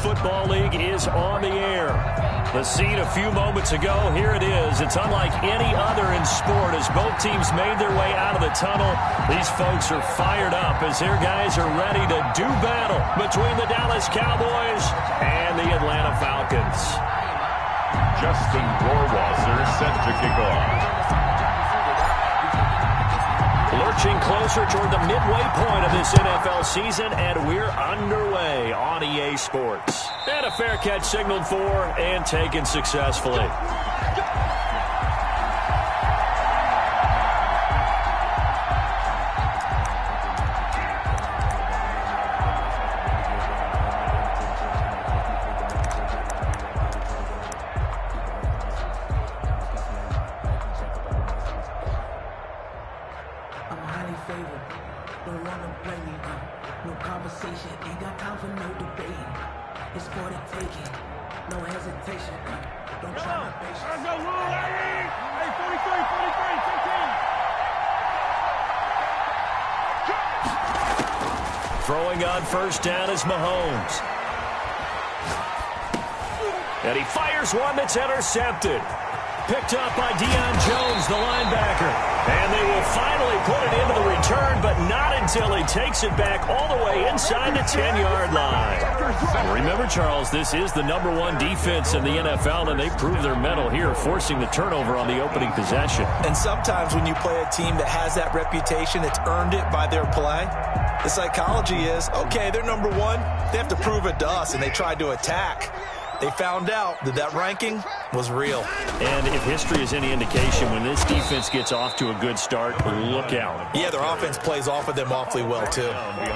Football League is on the air. The scene a few moments ago, here it is. It's unlike any other in sport as both teams made their way out of the tunnel. These folks are fired up as their guys are ready to do battle between the Dallas Cowboys and the Atlanta Falcons. Justin Rohrwasser set to kick off. Lurching closer toward the midway point of this NFL season, and we're underway on EA Sports. And a fair catch signaled for and taken successfully. Throwing on first down is Mahomes. And he fires one that's intercepted. Picked up by Deion Jones, the linebacker. And they will finally put it into the return, but not until he takes it back all the way inside the 10-yard line. Remember, Charles, this is the #1 defense in the NFL, and they prove their mettle here, forcing the turnover on the opening possession. And sometimes when you play a team that has that reputation, it's earned it by their play. The psychology is, okay, they're #1. They have to prove it to us, and they tried to attack. They found out that that ranking was real. And if history is any indication, when this defense gets off to a good start, look out. Yeah, their offense plays off of them awfully well, too.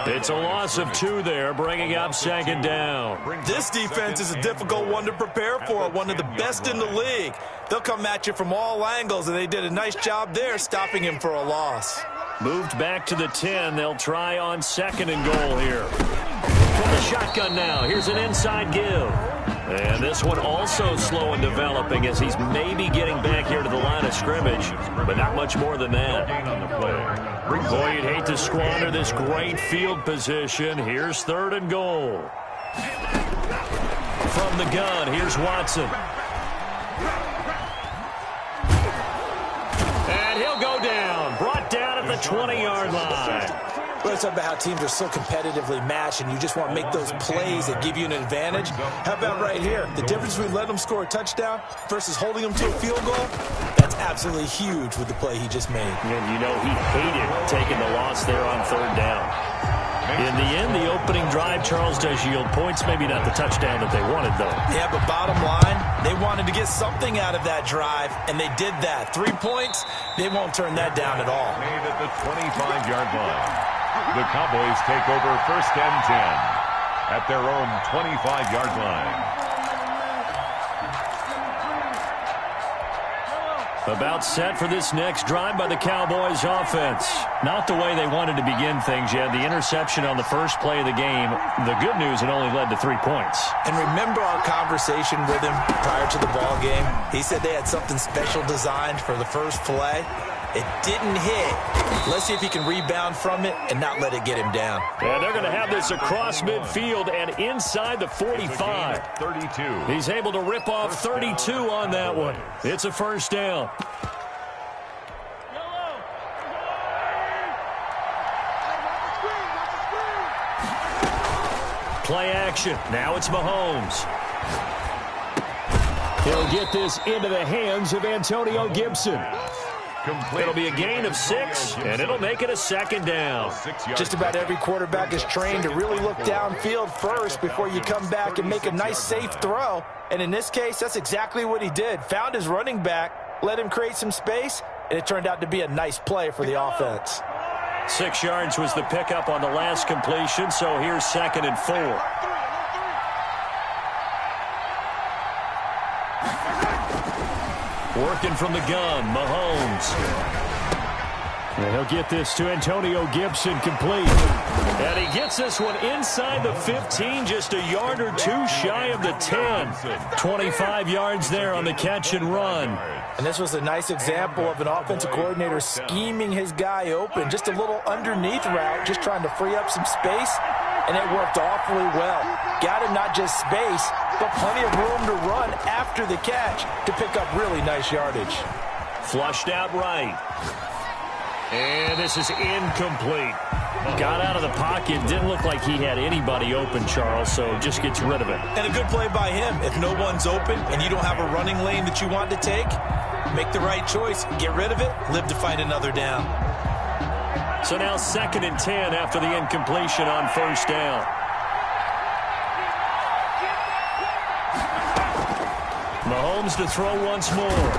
It's a loss of 2 there, bringing up second down. This defense is a difficult one to prepare for, one of the best in the league. They'll come at you from all angles, and they did a nice job there stopping him for a loss. Moved back to the 10. They'll try on second and goal here. From the shotgun now, here's an inside give. And this one also slow in developing as he's maybe getting back here to the line of scrimmage, but not much more than that. Boy, you'd hate to squander this great field position. Here's third and goal. From the gun, here's Watson. And he'll go down. Brought down at the 20-yard line. Let's talk about how teams are so competitively matched, and you just want to make those plays that give you an advantage. How about right here? The difference between letting them score a touchdown versus holding them to a field goal, that's absolutely huge with the play he just made. And you know he hated taking the loss there on third down. In the end, the opening drive, Charles, does yield points. Maybe not the touchdown that they wanted, though. Yeah, but bottom line, they wanted to get something out of that drive, and they did that. 3 points, they won't turn that down at all. Made at the 25-yard line. The Cowboys take over first and 10 at their own 25-yard line. About set for this next drive by the Cowboys offense. Not the way they wanted to begin things yet. The interception on the first play of the game. The good news, it only led to 3 points. And remember our conversation with him prior to the ball game? He said they had something special designed for the first play. It didn't hit. Let's see if he can rebound from it and not let it get him down. And they're going to have this across midfield and inside the 45. 32. He's able to rip off 32 on that one. It's a first down. Play action. Now it's Mahomes. He'll get this into the hands of Antonio Gibson. It'll be a gain of 6, and it'll make it a second down. Just about every quarterback is trained to really look downfield first before you come back and make a nice, safe throw. And in this case, that's exactly what he did. Found his running back, let him create some space, and it turned out to be a nice play for the offense. 6 yards was the pickup on the last completion, so here's second and 4. Working from the gun, Mahomes. And he'll get this to Antonio Gibson complete. And he gets this one inside the 15, just a yard or 2 shy of the 10. 25 yards there on the catch and run. And this was a nice example of an offensive coordinator scheming his guy open. Just a little underneath route, just trying to free up some space. and it worked awfully well. Got him not just space, but plenty of room to run after the catch to pick up really nice yardage. Flushed out right. And this is incomplete. Got out of the pocket. Didn't look like he had anybody open, Charles, so just gets rid of it. And a good play by him. If no one's open and you don't have a running lane that you want to take, make the right choice. Get rid of it. Live to fight another down. So now 2nd and 10 after the incompletion on 1st down. Mahomes to throw once more.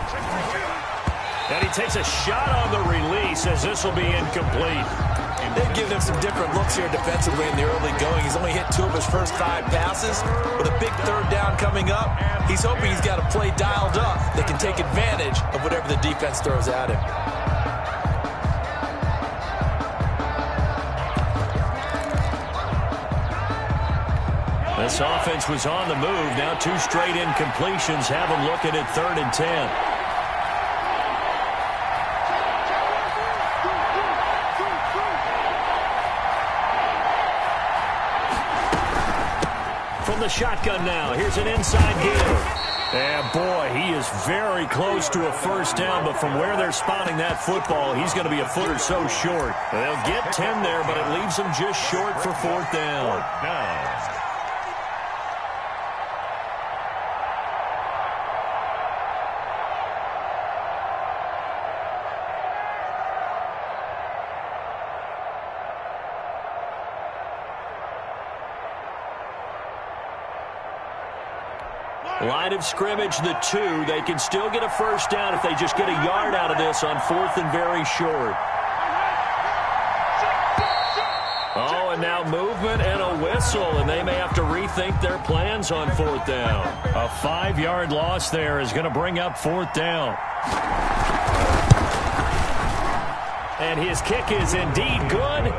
And he takes a shot on the release as this will be incomplete. They've given him some different looks here defensively in the early going. He's only hit 2 of his first 5 passes. With a big 3rd down coming up, he's hoping he's got a play dialed up that can take advantage of whatever the defense throws at him. This offense was on the move. Now 2 straight incompletions have them looking at 3rd and 10. From the shotgun now, here's an inside give. And boy, he is very close to a 1st down, but from where they're spotting that football, he's going to be a foot or so short. They'll get 10 there, but it leaves them just short for 4th down. Line of scrimmage, the 2. They can still get a 1st down if they just get a yard out of this on 4th and very short. Oh, and now movement and a whistle, and they may have to rethink their plans on 4th down. A 5-yard loss there is going to bring up 4th down. And his kick is indeed good,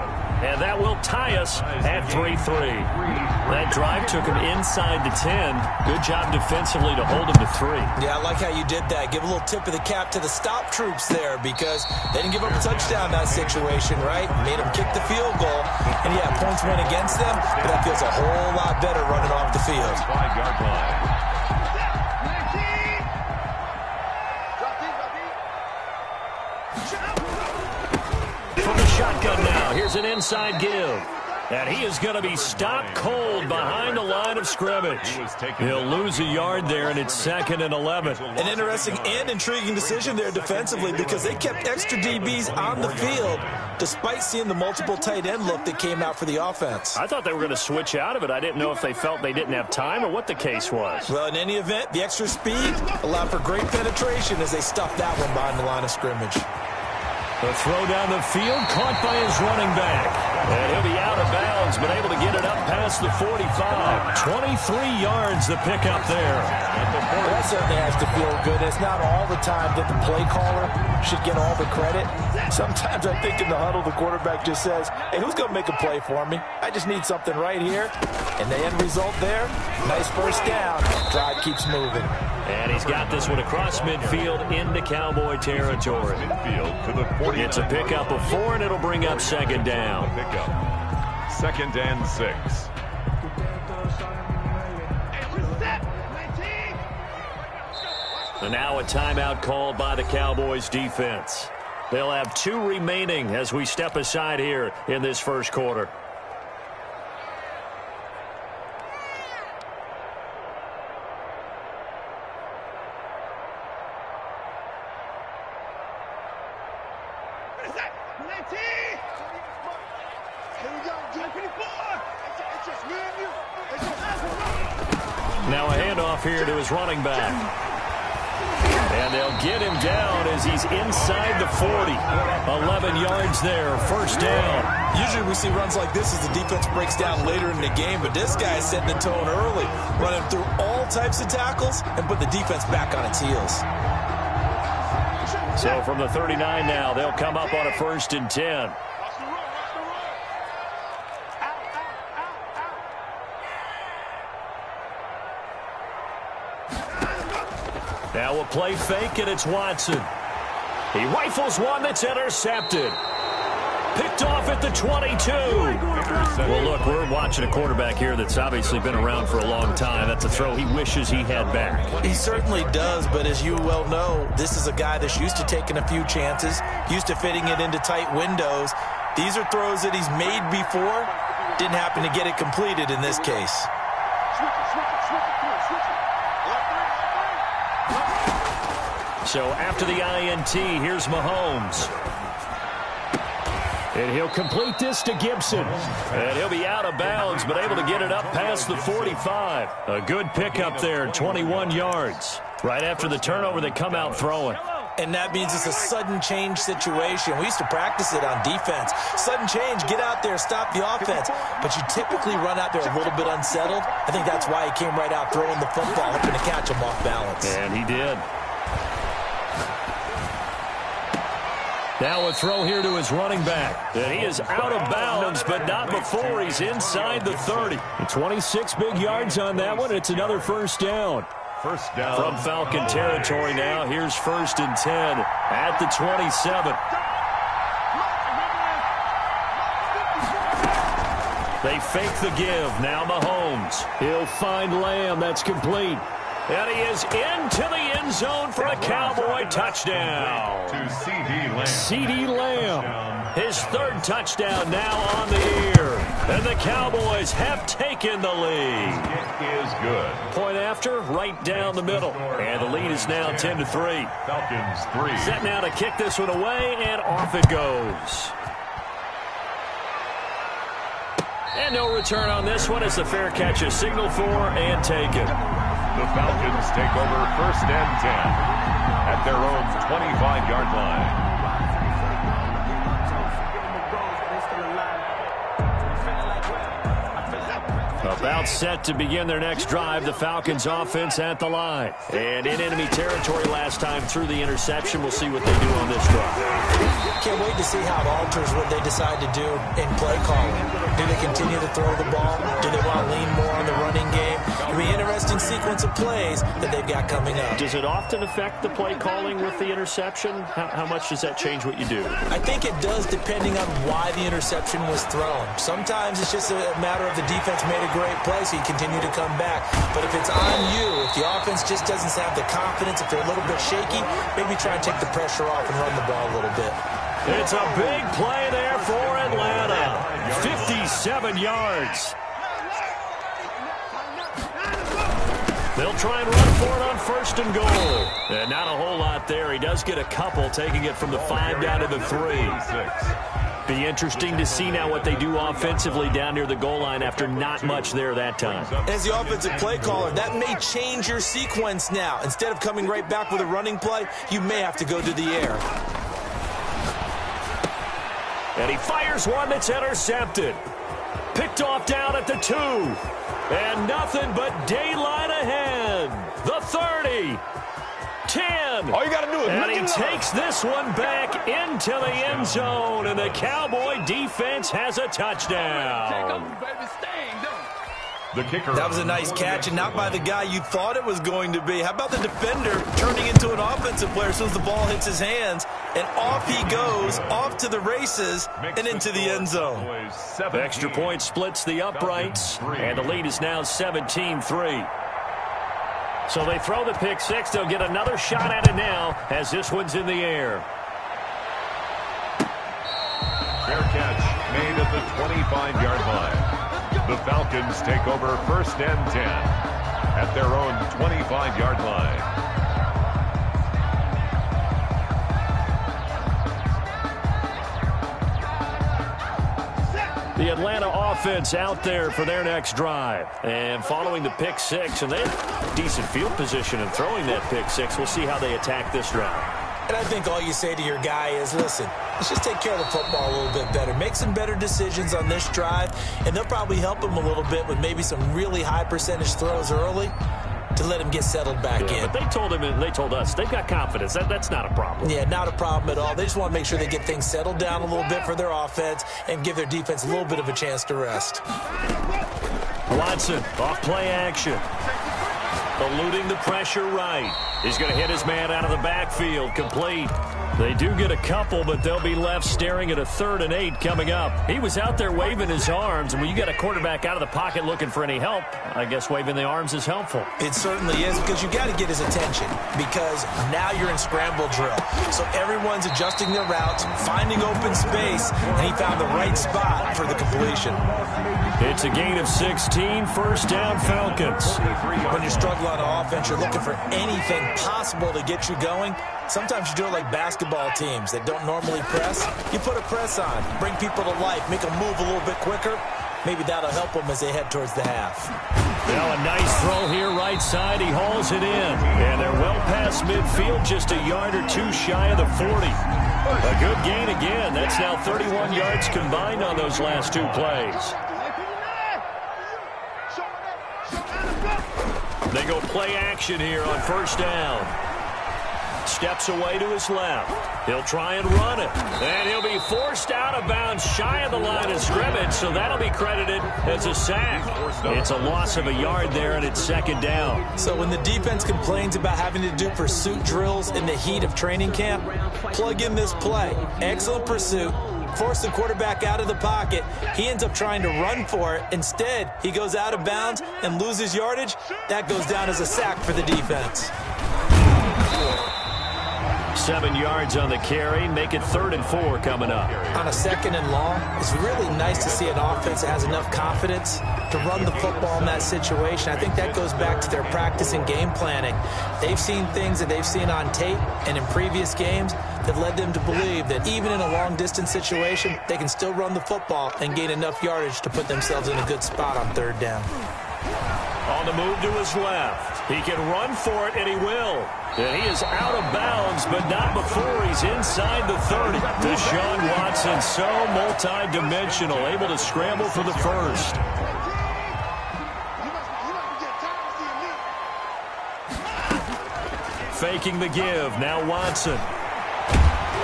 and that will tie us at 3-3. That drive took him inside the 10. Good job defensively to hold him to 3. Yeah, I like how you did that. Give a little tip of the cap to the stop troops there because they didn't give up a touchdown in that situation, right? Made them kick the field goal. And, yeah, points went against them, but that feels a whole lot better running off the field. 5-yard line. From the shotgun now, here's an inside give. And he is going to be stopped cold behind the line of scrimmage. He'll lose a yard there, and it's 2nd and 11. An interesting and intriguing decision there defensively because they kept extra DBs on the field despite seeing the multiple tight end look that came out for the offense. I thought they were going to switch out of it. I didn't know if they felt they didn't have time or what the case was. Well, in any event, the extra speed allowed for great penetration as they stuffed that one behind the line of scrimmage. The throw down the field, caught by his running back. And he'll be out of bounds, but able to get it up past the 45. 23 yards the pickup there. Well, that certainly has to feel good. It's not all the time that the play caller should get all the credit. Sometimes I think in the huddle, the quarterback just says, hey, who's going to make a play for me? I just need something right here. And the end result there, nice 1st down. Drive keeps moving. And he's got this one across midfield into Cowboy territory. Midfield to the 40. It's a pickup of 4, and it'll bring up 2nd down. Pickup. 2nd and 6. And now a timeout called by the Cowboys defense. They'll have 2 remaining as we step aside here in this 1st quarter. Now a handoff here to his running back. And they'll get him down as he's inside the 40. 11 yards there, 1st down. Usually we see runs like this as the defense breaks down later in the game, but this guy is setting the tone early, running through all types of tackles and put the defense back on its heels. So from the 39 now, they'll come up on a 1st and 10. Now a play fake, and it's Watson. He rifles one that's intercepted. Picked off at the 22. Well, look, we're watching a quarterback here that's obviously been around for a long time. That's a throw he wishes he had back. He certainly does, but as you well know, this is a guy that's used to taking a few chances, used to fitting it into tight windows. These are throws that he's made before. Didn't happen to get it completed in this case. So after the INT, here's Mahomes. And he'll complete this to Gibson. And he'll be out of bounds, but able to get it up past the 45. A good pickup there, 21 yards. Right after the turnover, they come out throwing. And that means it's a sudden change situation. We used to practice it on defense. Sudden change, get out there, stop the offense. But you typically run out there a little bit unsettled. I think that's why he came right out throwing the football, hoping to catch him off balance. And he did. Now a throw here to his running back. And he is out of bounds, but not before he's inside the 30. 26 big yards on that one. It's another first down. First down. From Falcon territory now. Here's 1st and 10 at the 27. They fake the give. Now Mahomes. He'll find Lamb. That's complete. And he is into the end zone for a Cowboy touchdown. To C.D. Lamb. C.D. Lamb. His 3rd touchdown now on the year. And the Cowboys have taken the lead. It is good. Point after, right down the middle. And the lead is now 10-3. Falcons 3. Set now to kick this one away, and off it goes. And no return on this one as the fair catch is signaled for and taken. The Falcons take over 1st and 10 at their own 25-yard line. About set to begin their next drive, the Falcons offense at the line. And in enemy territory last time through the interception. We'll see what they do on this drive. Can't wait to see how it alters what they decide to do in play calling. Do they continue to throw the ball? Do they want to lean more on the running game? It'll be an interesting sequence of plays that they've got coming up. Does it often affect the play calling with the interception? How much does that change what you do? I think it does depending on why the interception was thrown. Sometimes it's just a matter of the defense made a great play, so you continue to come back. But if it's on you, if the offense just doesn't have the confidence, if they're a little bit shaky, maybe try and take the pressure off and run the ball a little bit. It's a big play there for Atlanta. 57 yards. They'll try and run for it on 1st and goal. And not a whole lot there. He does get a couple, taking it from the 5 down to the 3. Be interesting to see now what they do offensively down near the goal line after not much there that time. As the offensive play caller, that may change your sequence now. Instead of coming right back with a running play, you may have to go to the air. And he fires one that's intercepted. Picked off down at the 2. And nothing but daylight ahead. The 30. 10. All you got to do is and he takes this one back into the end zone, and the Cowboy defense has a touchdown. The kicker. That was a nice catch, and not by the guy you thought it was going to be. How about the defender turning into an offensive player as soon as the ball hits his hands, and off he goes, off to the races, and into the end zone. The extra point splits the uprights, and the lead is now 17-3. So they throw the pick six. They'll get another shot at it now as this one's in the air. Fair catch made at the 25-yard line. The Falcons take over 1st and 10 at their own 25-yard line. The Atlanta offense out there for their next drive. And following the pick six, and they have decent field position in throwing that pick six. We'll see how they attack this drive. And I think all you say to your guy is, listen, let's just take care of the football a little bit better. Make some better decisions on this drive, and they'll probably help him a little bit with maybe some really high percentage throws early to let him get settled back in. But they told him, and they told us, they've got confidence. That's not a problem. Yeah, not a problem at all. They just want to make sure they get things settled down a little bit for their offense and give their defense a little bit of a chance to rest. Watson, off play action. Eluding the pressure right. He's going to hit his man out of the backfield. Complete. They do get a couple, but they'll be left staring at a 3rd and 8 coming up. He was out there waving his arms, and when you get a quarterback out of the pocket looking for any help, I guess waving the arms is helpful. It certainly is, because you got to get his attention, because now you're in scramble drill. So everyone's adjusting their routes, finding open space, and he found the right spot for the completion. It's a gain of 16, first down Falcons. When you struggle on offense, you're looking for anything possible to get you going. Sometimes you do it like basketball teams that don't normally press. You put a press on, bring people to life, make them move a little bit quicker. Maybe that'll help them as they head towards the half. Now a nice throw here right side. He hauls it in. And they're well past midfield, just a yard or two shy of the 40. A good gain again. That's now 31 yards combined on those last 2 plays. They go play action here on first down. Steps away to his left. He'll try and run it. And he'll be forced out of bounds shy of the line of scrimmage, so that'll be credited as a sack. It's a loss of a yard there, and it's 2nd down. So when the defense complains about having to do pursuit drills in the heat of training camp, plug in this play. Excellent pursuit. Force the quarterback out of the pocket. He ends up trying to run for it. Instead, he goes out of bounds and loses yardage. That goes down as a sack for the defense. 7 yards on the carry. Make it 3rd and 4 coming up. On a 2nd and long, it's really nice to see an offense that has enough confidence to run the football in that situation. I think that goes back to their practice and game planning. They've seen things that they've seen on tape and in previous games that led them to believe that even in a long-distance situation, they can still run the football and gain enough yardage to put themselves in a good spot on 3rd down. On the move to his left. He can run for it, and he will. And he is out of bounds, but not before he's inside the 30. Deshaun Watson, so multi-dimensional, able to scramble for the first. Faking the give. Now Watson.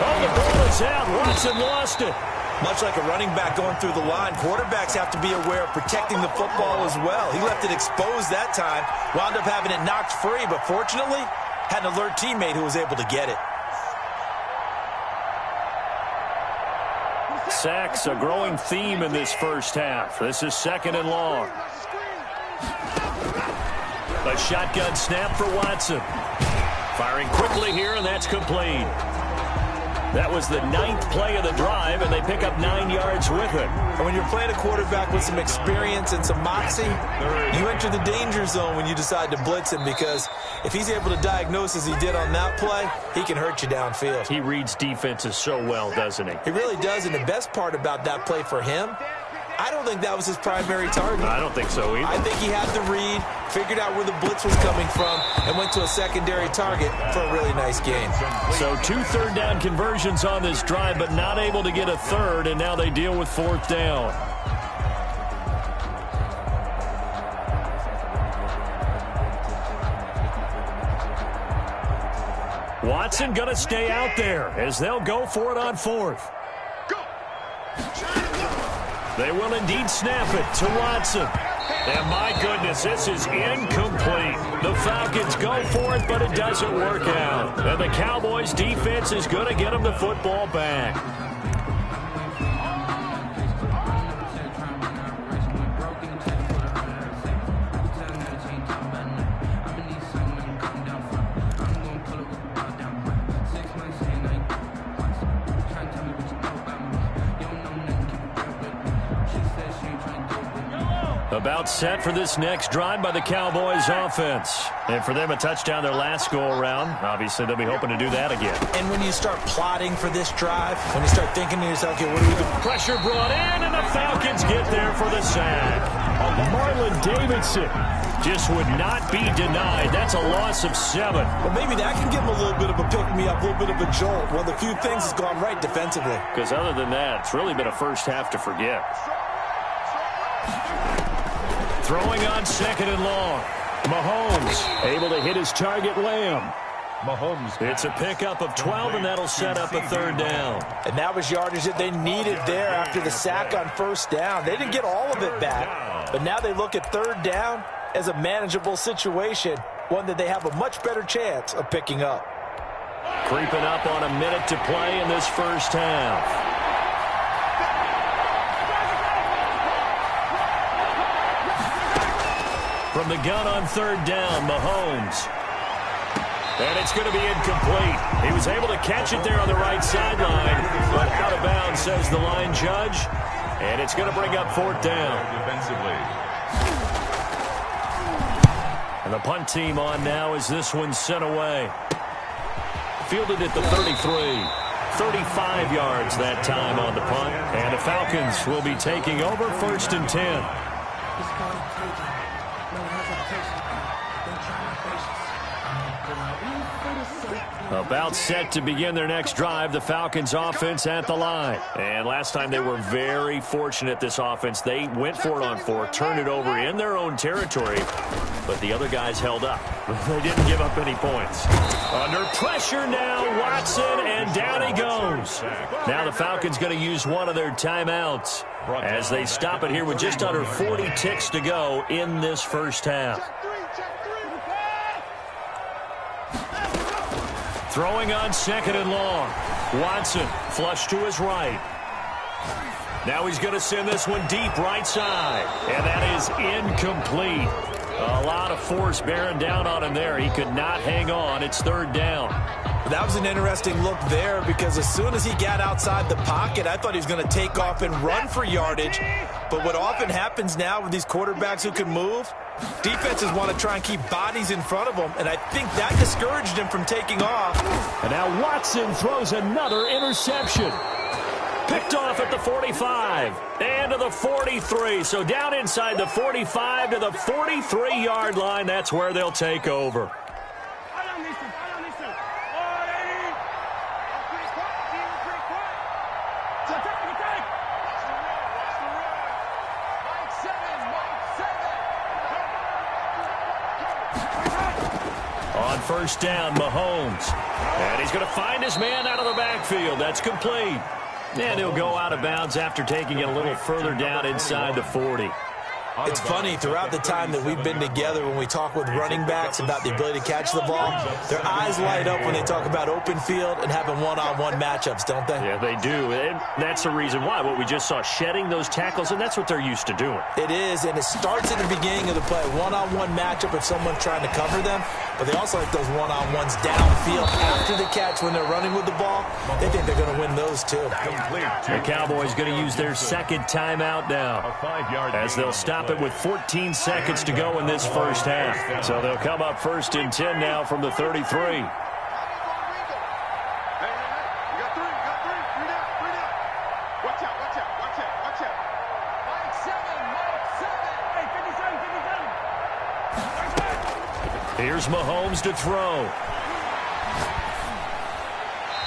Oh, the ball is out. Watson lost it. Much like a running back going through the line, quarterbacks have to be aware of protecting the football as well. He left it exposed that time, wound up having it knocked free, but fortunately, had an alert teammate who was able to get it. Sacks, a growing theme in this first half. This is 2nd and long. A shotgun snap for Watson. Firing quickly here, and that's complete. That was the 9th play of the drive, and they pick up 9 yards with it. And when you're playing a quarterback with some experience and some moxie, you enter the danger zone when you decide to blitz him, because if he's able to diagnose as he did on that play, he can hurt you downfield. He reads defenses so well, doesn't he? He really does, and the best part about that play for him, I don't think that was his primary target. I don't think so either. I think he had the read, figured out where the blitz was coming from, and went to a secondary target for a really nice gain. So 2 3rd down conversions on this drive, but not able to get a 3rd, and now they deal with 4th down. Watson going to stay out there as they'll go for it on 4th. They will indeed snap it to Watson. And my goodness, this is incomplete. The Falcons go for it, but it doesn't work out. And the Cowboys' defense is going to get them the football back. About set for this next drive by the Cowboys offense. And for them, a touchdown their last go-around. Obviously, they'll be hoping to do that again. And when you start plotting for this drive, when you start thinking to yourself, okay, what do we do? Pressure brought in, and the Falcons get there for the sack. Marlon Davidson just would not be denied. That's a loss of 7. Well, maybe that can give him a little bit of a pick-me-up, a little bit of a jolt. One of the few things has gone right defensively. Because other than that, it's really been a first half to forget. Throwing on 2nd and long. Mahomes able to hit his target, Lamb. Mahomes. It's a pickup of 12, and that'll set up a 3rd down. And that was yardage that they needed there after the sack on 1st down. They didn't get all of it back, but now they look at 3rd down as a manageable situation one that they have a much better chance of picking up. Creeping up on a minute to play in this first half. From the gun on third down, Mahomes. And it's going to be incomplete. He was able to catch it there on the right sideline, but out of bounds, says the line judge. And it's going to bring up fourth down. Defensively. And the punt team on now as this one's sent away. Fielded at the 33. 35 yards that time on the punt. And the Falcons will be taking over first and 10. About set to begin their next drive, the Falcons offense at the line. And last time they were very fortunate, this offense. They went for it on fourth, turned it over in their own territory, but the other guys held up. They didn't give up any points. Under pressure now, Watson, and down he goes. Now the Falcons going to use one of their timeouts as they stop it here with just under 40 ticks to go in this first half. Throwing on second and long. Watson flush to his right. Now he's going to send this one deep right side. And that is incomplete. A lot of force bearing down on him there. He could not hang on. It's third down. That was an interesting look there because as soon as he got outside the pocket, I thought he was going to take off and run for yardage. But what often happens now with these quarterbacks who can move, defenses want to try and keep bodies in front of them, and I think that discouraged him from taking off. And now Watson throws another interception. Picked off at the 45 and to the 43. So down inside the 45 to the 43-yard line. That's where they'll take over. On first down, Mahomes. And he's going to find his man out of the backfield. That's complete. And he'll go out of bounds after taking it a little further down inside the 40. It's funny, throughout the time that we've been together, when we talk with running backs about the ability to catch the ball, their eyes light up when they talk about open field and having one-on-one matchups, don't they? Yeah, they do. And that's the reason why. What we just saw, shedding those tackles, and that's what they're used to doing. It is, and it starts at the beginning of the play. One-on-one matchup if someone's trying to cover them, but they also like those one-on-ones downfield after the catch when they're running with the ball. They think they're going to win those, too. The Cowboys going to use their second timeout now as they'll stop it with 14 seconds to go in this first half. So they'll come up first and 10 now from the 33. Here's Mahomes to throw.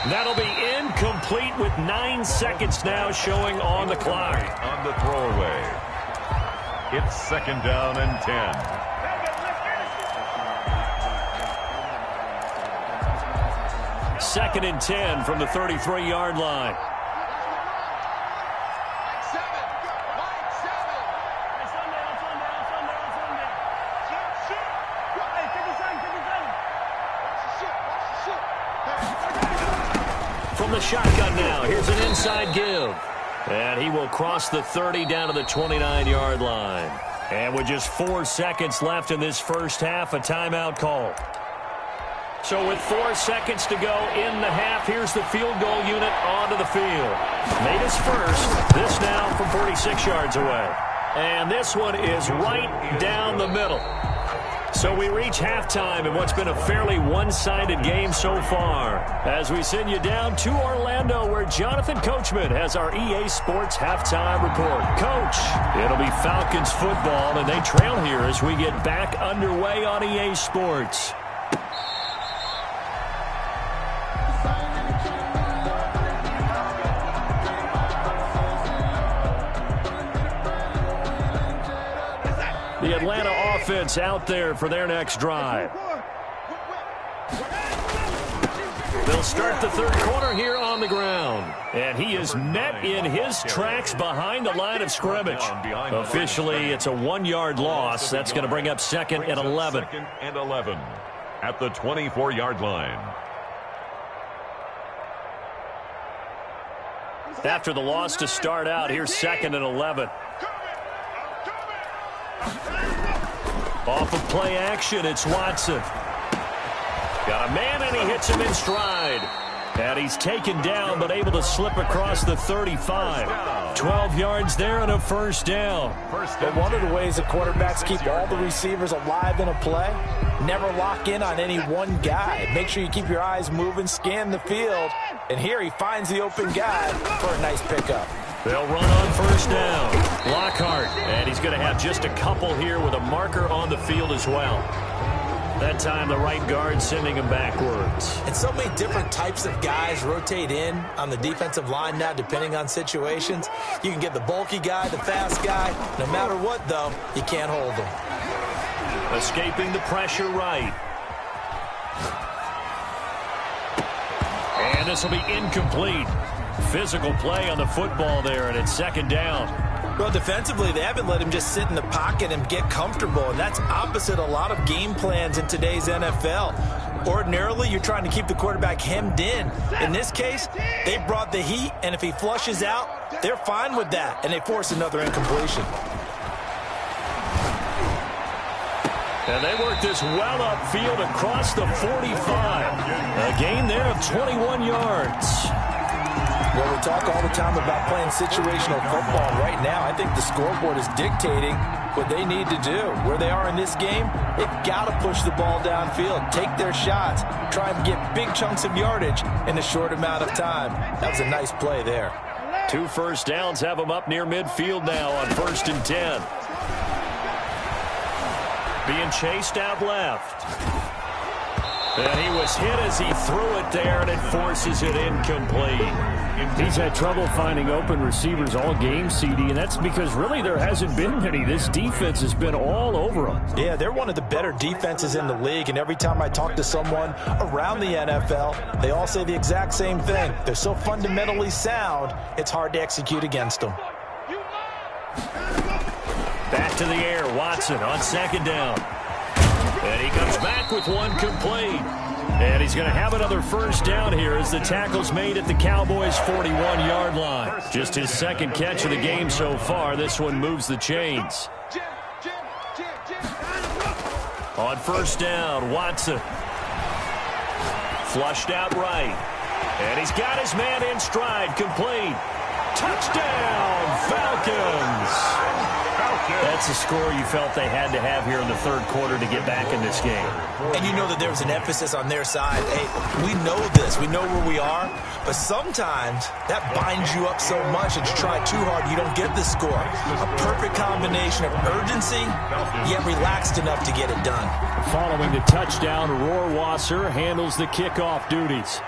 That'll be incomplete with 9 seconds now showing on the clock. On the throwaway. It's second down and 10. Second and 10 from the 33-yard line. From the shotgun now, here's an inside give. And he will cross the 30 down to the 29-yard line. And with just 4 seconds left in this first half, a timeout call. So with 4 seconds to go in the half, here's the field goal unit onto the field. Made his first. This now from 46 yards away. And this one is right down the middle. So we reach halftime in what's been a fairly one-sided game so far, as we send you down to Orlando, where Jonathan Coachman has our EA Sports halftime report. Coach, it'll be Falcons football, and they trail here as we get back underway on EA Sports. The Atlanta offense out there for their next drive. They'll start the third quarter here on the ground. And he is met in his tracks behind the line of scrimmage. Officially, it's a 1-yard loss. That's going to bring up 2nd and 11. 2nd and 11 at the 24-yard line. After the loss to start out, here's 2nd and 11. Off of play action, it's Watson. Got a man, and he hits him in stride. And he's taken down, but able to slip across the 35. 12 yards there and a first down. But one of the ways the quarterbacks keep all the receivers alive in a play, never lock in on any one guy. Make sure you keep your eyes moving, scan the field. And here he finds the open guy for a nice pickup. They'll run on first down. Lockhart, and he's going to have just a couple here with a marker on the field as well. That time, the right guard sending him backwards. And so many different types of guys rotate in on the defensive line now, depending on situations. You can get the bulky guy, the fast guy. No matter what, though, you can't hold them. Escaping the pressure right. And this will be incomplete. Physical play on the football there, and it's 2nd down. Well, defensively, they haven't let him just sit in the pocket and get comfortable, and that's opposite a lot of game plans in today's NFL. Ordinarily, you're trying to keep the quarterback hemmed in. In this case, they brought the heat, and if he flushes out, they're fine with that, and they force another incompletion. And they work this well upfield across the 45. A gain there of 21 yards. Well, we talk all the time about playing situational football. Right now, I think the scoreboard is dictating what they need to do. Where they are in this game, they've got to push the ball downfield, take their shots, try and get big chunks of yardage in a short amount of time. That was a nice play there. 2 first downs have them up near midfield now on 1st and 10. Being chased out left. And he was hit as he threw it there, and it forces it incomplete. He's had trouble finding open receivers all game, CD, and that's because really there hasn't been many. This defense has been all over them. Yeah, they're one of the better defenses in the league, and every time I talk to someone around the NFL, they all say the exact same thing. They're so fundamentally sound, it's hard to execute against them. Back to the air, Watson on 2nd down. And he comes back with one complete. And he's going to have another first down here as the tackle's made at the Cowboys' 41-yard line. Just his 2nd catch of the game so far. This one moves the chains. On first down, Watson. Flushed out right. And he's got his man in stride, complete. Touchdown, Falcons! That's a score you felt they had to have here in the 3rd quarter to get back in this game. And you know that there was an emphasis on their side. Hey, we know this. We know where we are. But sometimes that binds you up so much that you try too hard, you don't get the score. A perfect combination of urgency, yet relaxed enough to get it done. Following the touchdown, Rohrwasser handles the kickoff duties.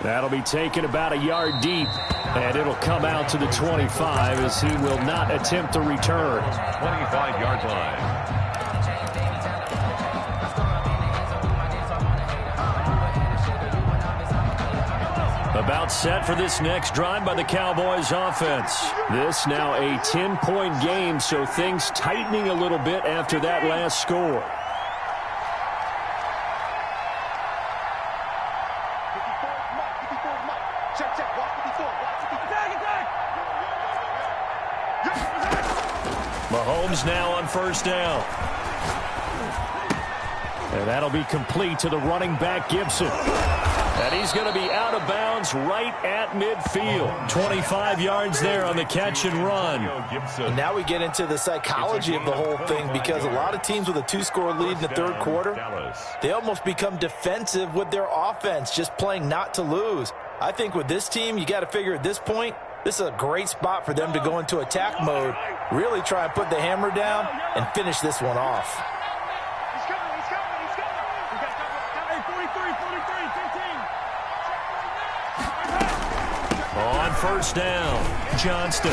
That'll be taken about a yard deep, and it'll come out to the 25 as he will not attempt to return. 25-yard line. About set for this next drive by the Cowboys offense. This now a 10-point game, so things tightening a little bit after that last score. Mahomes now on first down. And that'll be complete to the running back, Gibson. And he's going to be out of bounds right at midfield. 25 yards there on the catch and run. And now we get into the psychology of the whole thing, because a lot of teams with a 2-score lead in the 3rd quarter, they almost become defensive with their offense, just playing not to lose. I think with this team, you got to figure at this point, this is a great spot for them to go into attack mode, really try and put the hammer down and finish this one off. On first down, Johnston.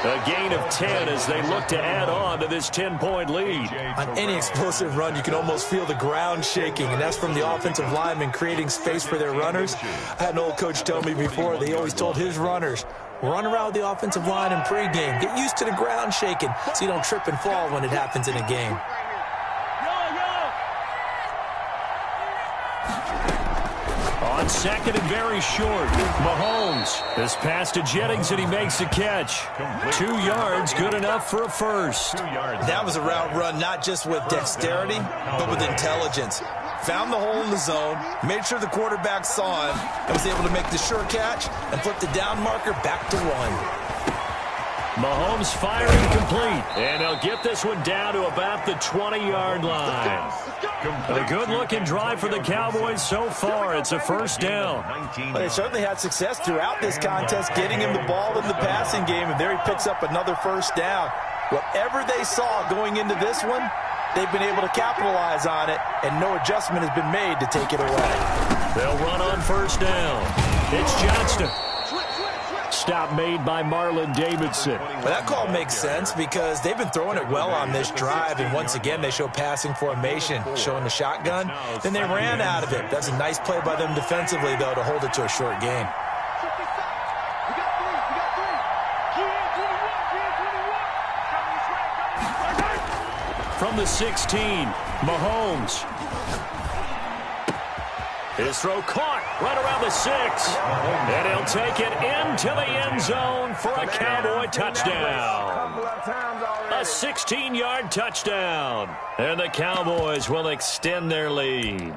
A gain of 10 as they look to add on to this 10-point lead. On any explosive run, you can almost feel the ground shaking, and that's from the offensive linemen creating space for their runners. I had an old coach tell me before, they always told his runners, run around the offensive line in pregame. Get used to the ground shaking so you don't trip and fall when it happens in a game. On second and very short, Mahomes. This pass to Jennings, and he makes the catch. 2 yards, good enough for a first. That was a route run not just with dexterity, but with intelligence. Found the hole in the zone, made sure the quarterback saw him, and was able to make the sure catch and flip the down marker back to 1. Mahomes firing complete, and he'll get this one down to about the 20-yard line. A good-looking drive for the Cowboys so far. It's a first down. Well, they certainly had success throughout this contest getting him the ball in the passing game, and there he picks up another first down. Whatever they saw going into this one, they've been able to capitalize on it, and no adjustment has been made to take it away. They'll run on first down. It's Johnston. Stop made by Marlon Davidson. Well, that call makes sense because they've been throwing it well on this drive, and once again they show passing formation, showing the shotgun. Then they ran out of it. That's a nice play by them defensively, though, to hold it to a short gain. From the 16, Mahomes. His throw caught right around the 6. And he'll take it into the end zone for a Cowboy touchdown. A 16-yard touchdown. And the Cowboys will extend their lead.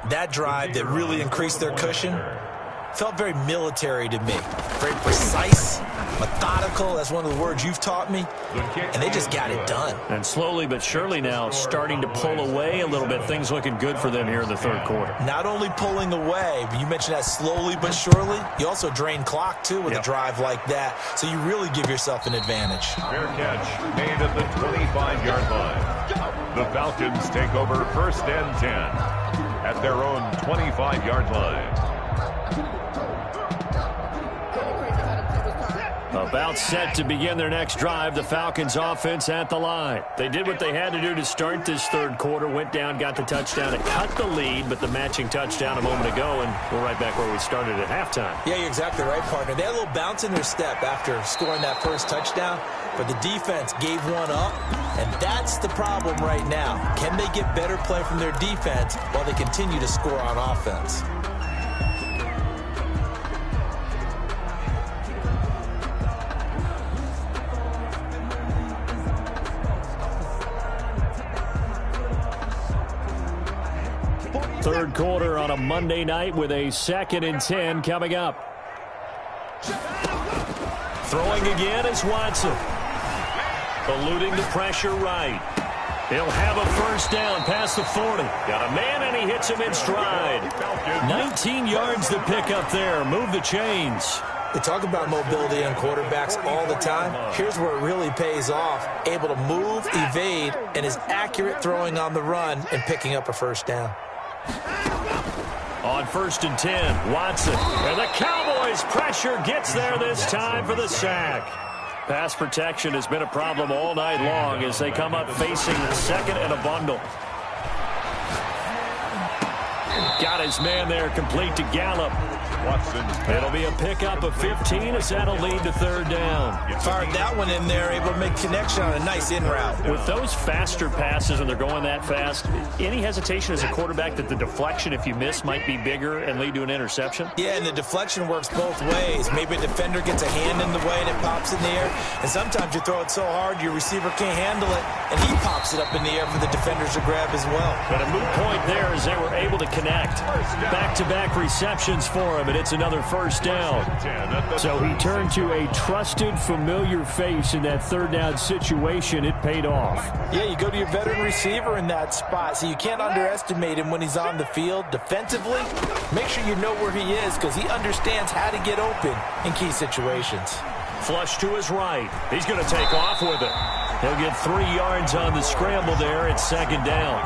That drive that really increased their cushion felt very military to me. Very precise, methodical. That's one of the words you've taught me. And they just got it done. And slowly but surely now starting to pull away a little bit. Things looking good for them here in the third quarter. Not only pulling away, but you mentioned that slowly but surely. You also drain clock, too, with a drive like that. So you really give yourself an advantage. Fair catch made at the 25-yard line. The Falcons take over first and 10 at their own 25-yard line. About set to begin their next drive, the Falcons offense at the line. They did what they had to do to start this third quarter, went down, got the touchdown to cut the lead, but the matching touchdown a moment ago, and we're right back where we started at halftime. Yeah, you're exactly right, partner. They had a little bounce in their step after scoring that first touchdown, but the defense gave one up, and that's the problem right now. Can they get better play from their defense while they continue to score on offense? Third quarter on a Monday night with a 2nd and 10 coming up. Throwing again is Watson. Eluding the pressure right. He'll have a first down past the 40. Got a man and he hits him in stride. 19 yards to pick up there. Move the chains. They talk about mobility on quarterbacks all the time. Here's where it really pays off. Able to move, evade, and is accurate throwing on the run and picking up a first down. On 1st and 10, Watson. And the Cowboys' pressure gets there this time for the sack. Pass protection has been a problem all night long as they come up facing the second and a bundle. Got his man there complete to Gallup. Watson. It'll be a pickup of 15 as that'll lead to third down. Fired that one in there, able to make connection on a nice in route. With those faster passes and they're going that fast, any hesitation as a quarterback that the deflection, if you miss, might be bigger and lead to an interception? Yeah, and the deflection works both ways. Maybe a defender gets a hand in the way and it pops in the air. And sometimes you throw it so hard your receiver can't handle it, and he pops it up in the air for the defenders to grab as well. But a moot point there as they were able to connect. Back-to-back receptions for him, and it's another first down. So he turned to a trusted, familiar face in that third down situation. It paid off. Yeah, you go to your veteran receiver in that spot, so you can't underestimate him when he's on the field. Defensively, make sure you know where he is because he understands how to get open in key situations. Flush to his right. He's going to take off with it. He'll get 3 yards on the scramble there. It's second down.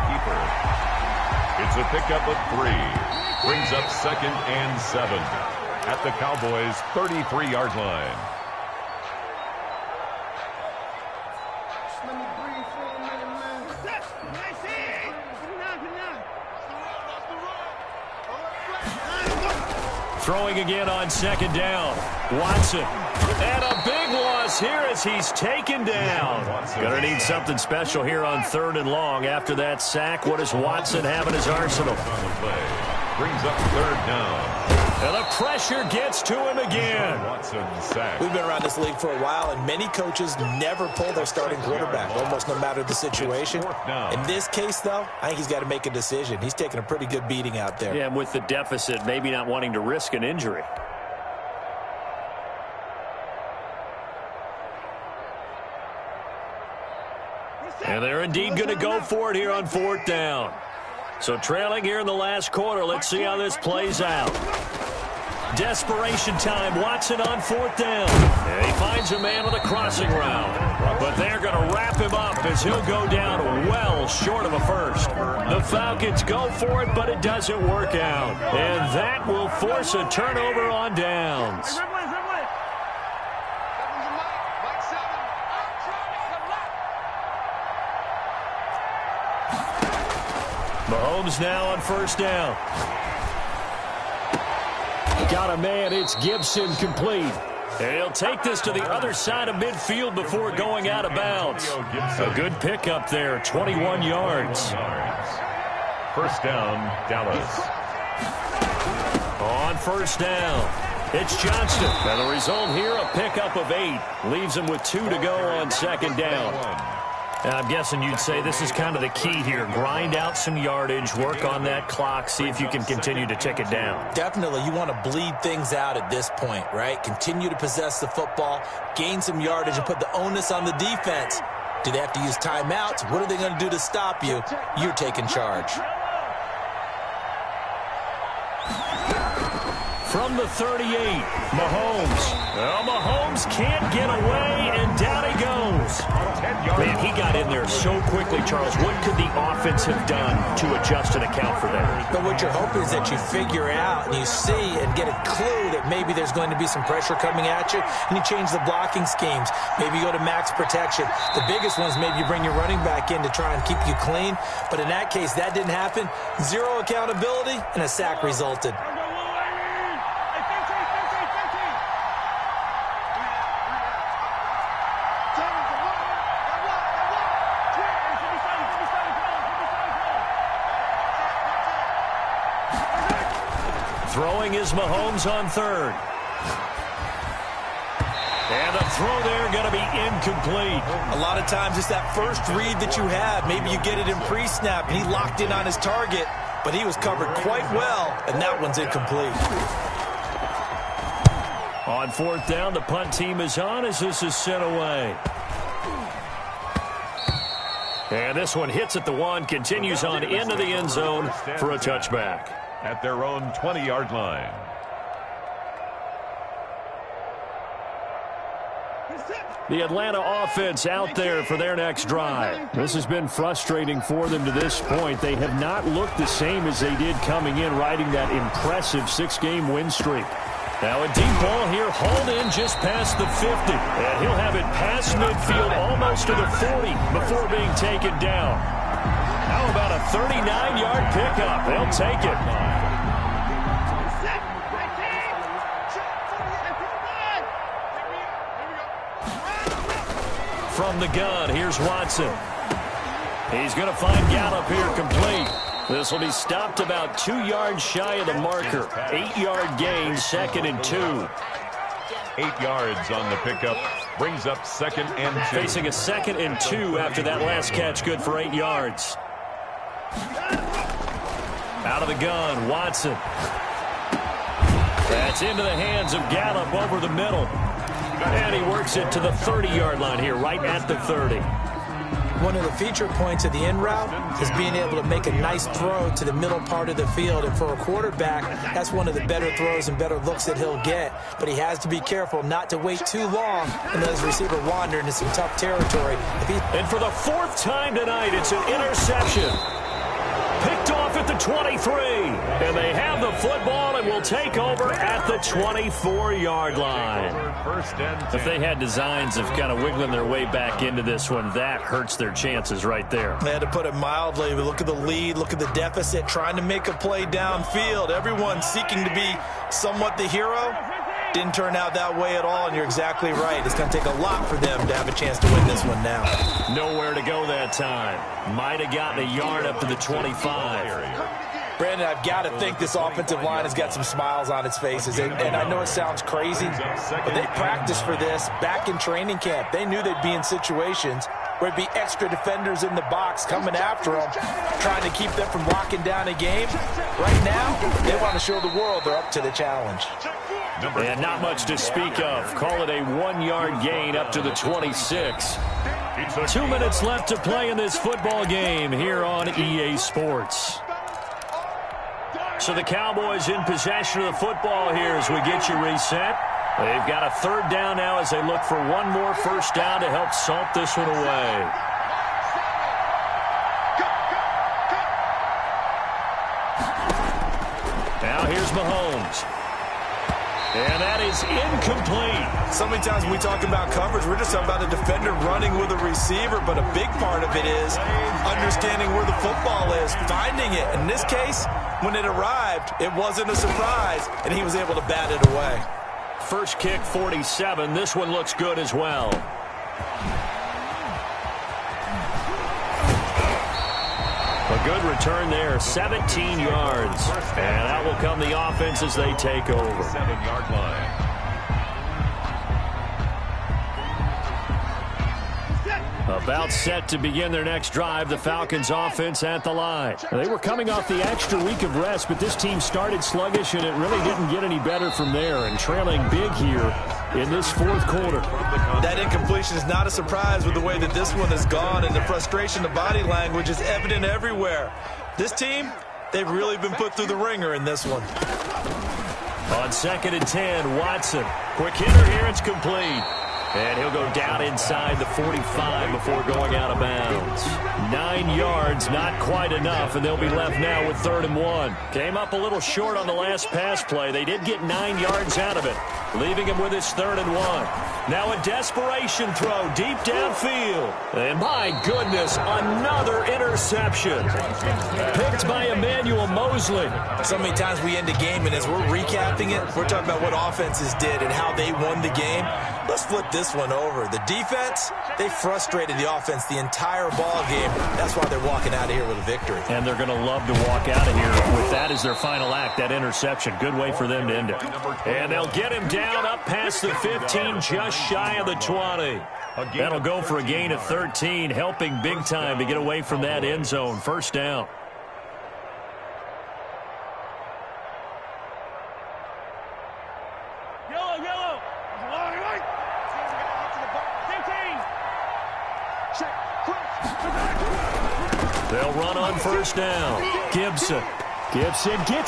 It's a pickup of 3. Brings up 2nd and 7 at the Cowboys' 33-yard line. Throwing again on second down. Watson. And a big loss here as he's taken down. Going to need something special here on 3rd and long. After that sack, what does Watson have in his arsenal? Brings up 3rd down. And the pressure gets to him again. We've been around this league for a while, and many coaches never pull their starting quarterback, almost no matter the situation. In this case, though, I think he's got to make a decision. He's taking a pretty good beating out there. Yeah, and with the deficit, maybe not wanting to risk an injury. And they're indeed going to go for it here on 4th down. So trailing here in the last quarter. Let's see how this plays out. Desperation time. Watson on 4th down. And he finds a man on the crossing route. But they're going to wrap him up as he'll go down well short of a first. The Falcons go for it, but it doesn't work out. And that will force a turnover on downs. Mahomes now on 1st down. Got a man. It's Gibson, complete. And he'll take this to the other side of midfield before going out of bounds. A good pickup there, 21 yards. 1st down, Dallas. On 1st down, it's Johnston. And the result here, a pickup of 8. Leaves him with 2 to go on 2nd down. I'm guessing you'd say this is kind of the key here. Grind out some yardage, work on that clock, see if you can continue to tick it down. Definitely, you want to bleed things out at this point, right? Continue to possess the football, gain some yardage, and put the onus on the defense. Do they have to use timeouts? What are they going to do to stop you? You're taking charge. From the 38, Mahomes. Well, Mahomes can't get away, and down he goes. Man, he got in there so quickly, Charles. What could the offense have done to adjust and account for that? But what you're hoping is that you figure out and you see and get a clue that maybe there's going to be some pressure coming at you, and you change the blocking schemes. Maybe you go to max protection. The biggest ones, maybe you bring your running back in to try and keep you clean. But in that case, that didn't happen. Zero accountability, and a sack resulted. Throwing is Mahomes on 3rd. And the throw there going to be incomplete. A lot of times it's that first read that you have. Maybe you get it in pre-snap, and he locked in on his target, but he was covered quite well, and that one's incomplete. On 4th down, the punt team is on as this is sent away. And this one hits at the 1, continues on into the end zone for a touchback. At their own 20-yard line. The Atlanta offense out there for their next drive. This has been frustrating for them to this point. They have not looked the same as they did coming in, riding that impressive 6-game win streak. Now a deep ball here, hauled in just past the 50. And he'll have it past midfield almost to the 40 before being taken down. How about a 39-yard pickup? They'll take it. From the gun, here's Watson. He's going to find Gallup here complete. This will be stopped about 2 yards shy of the marker. 8-yard gain, 2nd and 2. 8 yards on the pickup. Brings up 2nd and 2. Facing a 2nd and 2 after that last catch, good for 8 yards. Out of the gun, Watson. That's into the hands of Gallup over the middle. And he works it to the 30-yard line here, right at the 30. One of the feature points of the in route is being able to make a nice throw to the middle part of the field. And for a quarterback, that's one of the better throws and better looks that he'll get. But he has to be careful not to wait too long and let his receiver wander into some tough territory. And for the 4th time tonight, it's an interception. Picked off at the and 23. And they have the football and will take over at the 24-yard line. If they had designs of kind of wiggling their way back into this one, that hurts their chances right there. They had to put it mildly. Look at the lead. Look at the deficit. Trying to make a play downfield. Everyone seeking to be somewhat the hero. Didn't turn out that way at all, and you're exactly right. It's going to take a lot for them to have a chance to win this one now. Nowhere to go that time. Might have gotten a yard up to the 25. Brandon, I've got to think this offensive line has got some smiles on its faces. And I know it sounds crazy, but they practiced for this back in training camp. They knew they'd be in situations where it'd be extra defenders in the box coming after them, trying to keep them from locking down a game. Right now, they want to show the world they're up to the challenge. And not much to speak of. Call it a 1-yard gain up to the 26. 2 minutes left to play in this football game here on EA Sports. So the Cowboys in possession of the football here as we get you reset. They've got a third down now as they look for one more first down to help salt this one away. Now here's Mahomes. And that is incomplete. So many times when we talk about coverage, we're just talking about a defender running with a receiver, but a big part of it is understanding where the football is, finding it. In this case, when it arrived, it wasn't a surprise, and he was able to bat it away. First kick, 47. This one looks good as well. A good return there, 17 yards. And that will come the offense as they take over. 7-yard line. About set to begin their next drive, the Falcons offense at the line. They were coming off the extra week of rest, but this team started sluggish, and it really didn't get any better from there, and trailing big here in this fourth quarter. That incompletion is not a surprise with the way that this one has gone, and the frustration, the body language is evident everywhere. This team, they've really been put through the ringer in this one. On 2nd and 10, Watson. Quick hitter here, it's complete. And he'll go down inside the 45 before going out of bounds. 9 yards, not quite enough, and they'll be left now with 3rd and 1. Came up a little short on the last pass play. They did get 9 yards out of it, leaving him with his 3rd and 1. Now a desperation throw deep downfield. And my goodness, another interception. Picked by Emmanuel Mosley. So many times we end a game, and as we're recapping it, we're talking about what offenses did and how they won the game. Let's flip this one over. The defense, they frustrated the offense the entire ball game. That's why they're walking out of here with a victory. And they're going to love to walk out of here with that as their final act, that interception. Good way for them to end it. And they'll get him down up past the 15, just shy of the 20. That'll go for a gain of 13, helping big time to get away from that end zone. First down. They'll run on first down. Gibson gets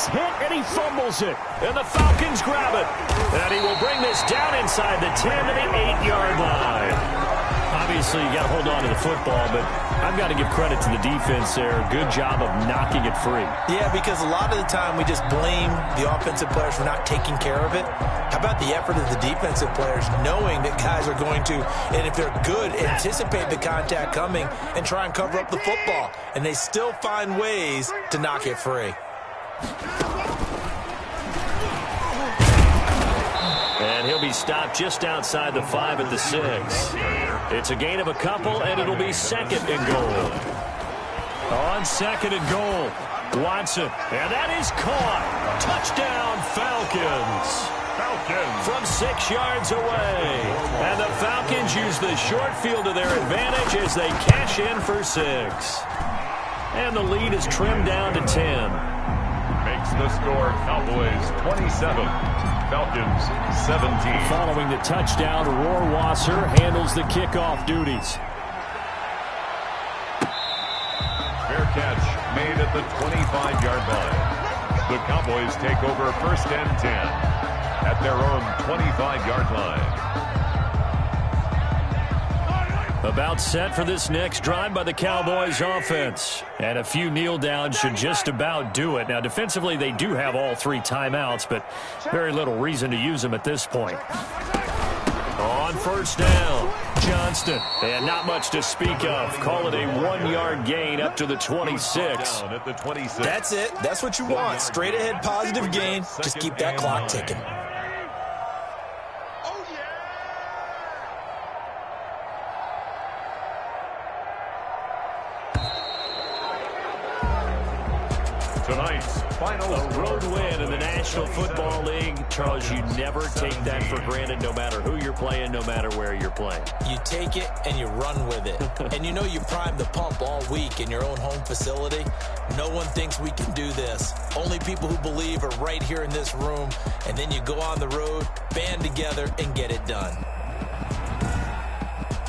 hit, and he fumbles it. And the Falcons grab it. And he will bring this down inside the 10 to the 8-yard line. Obviously, you got to hold on to the football, but I've got to give credit to the defense there. Good job of knocking it free. Yeah, because a lot of the time we just blame the offensive players for not taking care of it. How about the effort of the defensive players knowing that guys are going to, and if they're good, anticipate the contact coming and try and cover up the football. And they still find ways to knock it free. And he'll be stopped just outside the 5 at the 6. It's a gain of a couple, and it'll be 2nd and goal. On 2nd and goal, Watson. And that is caught. Touchdown, Falcons. From 6 yards away. And the Falcons use the short field to their advantage as they cash in for 6. And the lead is trimmed down to 10. Makes the score Cowboys 27. Falcons 17. Following the touchdown, Rohrwasser handles the kickoff duties. Fair catch made at the 25-yard line. The Cowboys take over 1st and 10 at their own 25-yard line. About set for this next drive by the Cowboys offense. And a few kneel downs should just about do it. Now, defensively, they do have all 3 timeouts, but very little reason to use them at this point. On first down, Johnston. And not much to speak of. Call it a 1-yard gain up to the 26. That's it. That's what you want. Straight ahead positive gain. Just keep that clock ticking. Tonight's final a road win in the National Football League. Charles, you never take that for granted, no matter who you're playing, no matter where you're playing. You take it and you run with it. And you know you primed the pump all week in your own home facility. No one thinks we can do this. Only people who believe are right here in this room. And then you go on the road, band together, and get it done.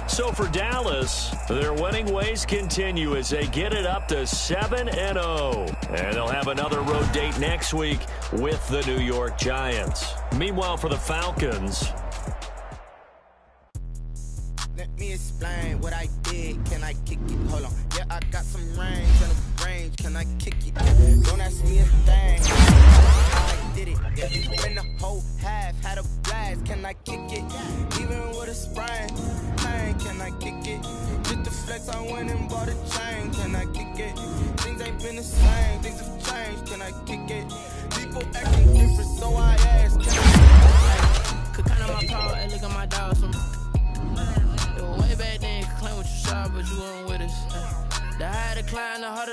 So for Dallas, their winning ways continue as they get it up to 7-0. And they'll have another road date next week with the New York Giants. Meanwhile, for the Falcons. Let me explain what I did. Can I kick it? Hold on. Yeah, I got some range and a range. Can I kick it? Don't ask me a thing. I did it. Yeah. When the whole half had a blast. Can I kick it? Even with a sprain. Can I kick it? Just the flex, I went and bought a chain. Can I kick it? Things ain't been the same. Things have changed. Can I kick it? People acting different, so I asked. Can I could count on my power and look at my dog. It was way back then, you could claim what you saw, but you weren't with us. The higher the climb, the harder